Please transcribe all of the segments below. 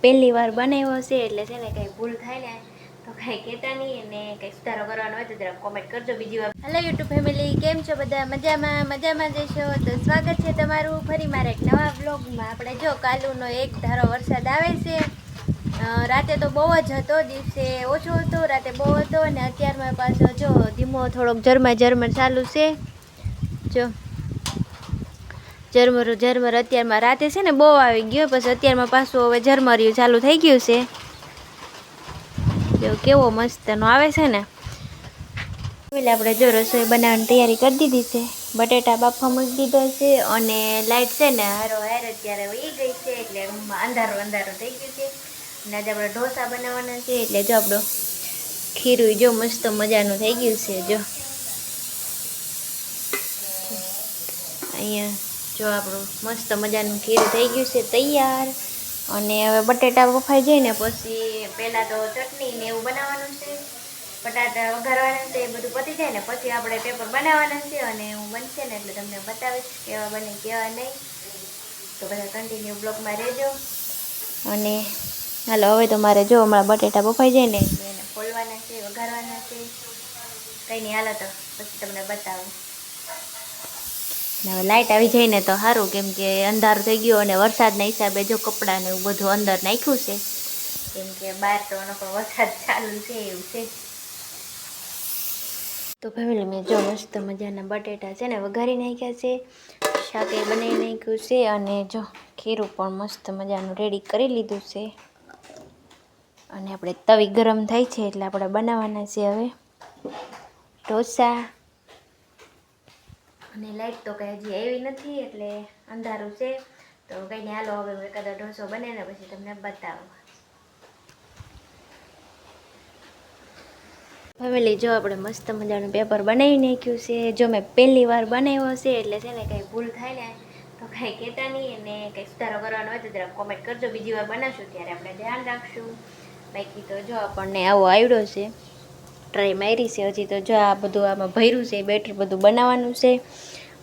પહેલી વાર બનાવ્યો છે એટલે છે ને કંઈ ભૂલ થાય ને તો કાંઈ કહેતા નહીં, અને કંઈ સુધારો કરવાનો હોય તો જરા કોમેન્ટ કરજો બીજી વાર. હેલો યુટ્યુબ ફેમિલી, કેમ છો બધા? મજામાં જશો તો સ્વાગત છે તમારું ફરી મારા એક નવા બ્લોગમાં. આપણે જો કાલુનો એક ધારો વરસાદ આવે છે. રાતે તો બહુ જ હતો, દિવસે ઓછો હતો, રાતે બહુ હતો, અને અત્યારમાં પાછો જો ધીમો થોડોક ઝરમર ચાલુ છે. જો ઝરમર અત્યારમાં રાતે છે ને બહુ આવી ગયો, પછી અત્યારમાં પાછું હવે ઝરમરિયું ચાલુ થઈ ગયું છે. જો કેવો મસ્તનો આવે છે ને. એટલે આપણે જો રસોઈ બનાવવાની તૈયારી કરી દીધી છે. બટેટા બાફા મૂકી દીધા છે, અને લાઇટ છે ને હારો અત્યારે વહી ગઈ છે, એટલે રૂમમાં અંધારું થઈ ગયું છે. અને આજે આપણે ઢોસા બનાવવાના છે, એટલે જો આપણું ખીરું જો મસ્ત મજાનું થઈ ગયું છે. જો અહીંયા જો આપણું મસ્ત મજાનું ખીરું થઈ ગયું છે તૈયાર. અને હવે બટેટા બફાઈ જાય ને પછી પહેલાં તો ચટણી ને એવું બનાવવાનું છે, બટાટા વઘારવાના છે, એ બધું પતી જાય ને પછી આપણે પેપર બનાવવાના છે, અને હું બનશે ને એટલે તમને બતાવીશ કેવા બને કેવા નહીં. તો બધા કન્ટિન્યુ બ્લોગમાં રહેજો. અને હાલો હવે તો મારે જો હમણાં બટેટા બફાઈ જાય ને એને ફોલવાના છે, વઘારવાના છે. કંઈ નહીં, હાલો તો પછી તમને બતાવું. હવે લાઇટ આવી જાય ને તો સારું, કેમ કે અંધારું થઈ ગયું, અને વરસાદના હિસાબે જો કપડાં ને એવું બધું અંદર નાખ્યું છે, કેમ કે બહાર તો વરસાદ ચાલુ છે એવું છે. તો ફેમિલી મેં જો મસ્ત મજાના બટેટા છે ને વઘારી નાખ્યા છે, શાકે બનાવી નાખ્યું છે, અને જો ખીરું પણ મસ્ત મજાનું રેડી કરી લીધું છે. અને આપણે તવી ગરમ થાય છે એટલે આપણે બનાવવાના છે હવે ઢોસા. અને લાઈટ તો કંઈ હજી આવી નથી એટલે અંધારું છે, તો કંઈ નહીં, હાલો હવે એકાદો ઢોસો બને ને પછી તમને બતાવું. ફેમિલી જો આપણે મસ્ત મજાનું પેપર બનાવી નાખ્યું છે. જો મેં પહેલી વાર બનાવ્યો છે એટલે છે ને કંઈ ભૂલ થાય ને તો કાંઈ કહેતા નહીં, અને કંઈ સુધારો કરવાનો હોય તો જરા કોમેન્ટ કરજો. બીજી વાર બનાવશું ત્યારે આપણે ધ્યાન રાખશું. બાકી તો જો આપણને આવો આવડ્યો છે, ટ્રાય મારી છે. હજી તો જો આ બધું આમાં ભર્યું છે, બેટર બધું બનાવવાનું છે.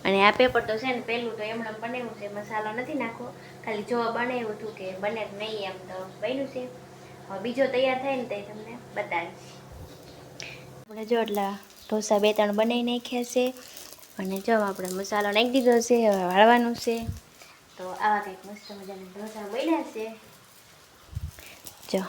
અને આ પેપર તો છે ને પહેલું તો એમણે બનાવ્યું છે, મસાલો નથી નાખવો, ખાલી જોવા બનાવ્યું હતું કે બને કે નહીં, એમ તો બન્યું છે. હવે બીજો તૈયાર થાય ને તો તમને બતાવીશ. આપણે જો એટલા ઢોસા 2-3 બનાવી નાખ્યા છે, અને જો આપણે મસાલો નાખી દીધો છે, હવે વાળવાનું છે. તો આવા કંઈક મસ્ત મજાના ઢોસા બન્યા છે. જો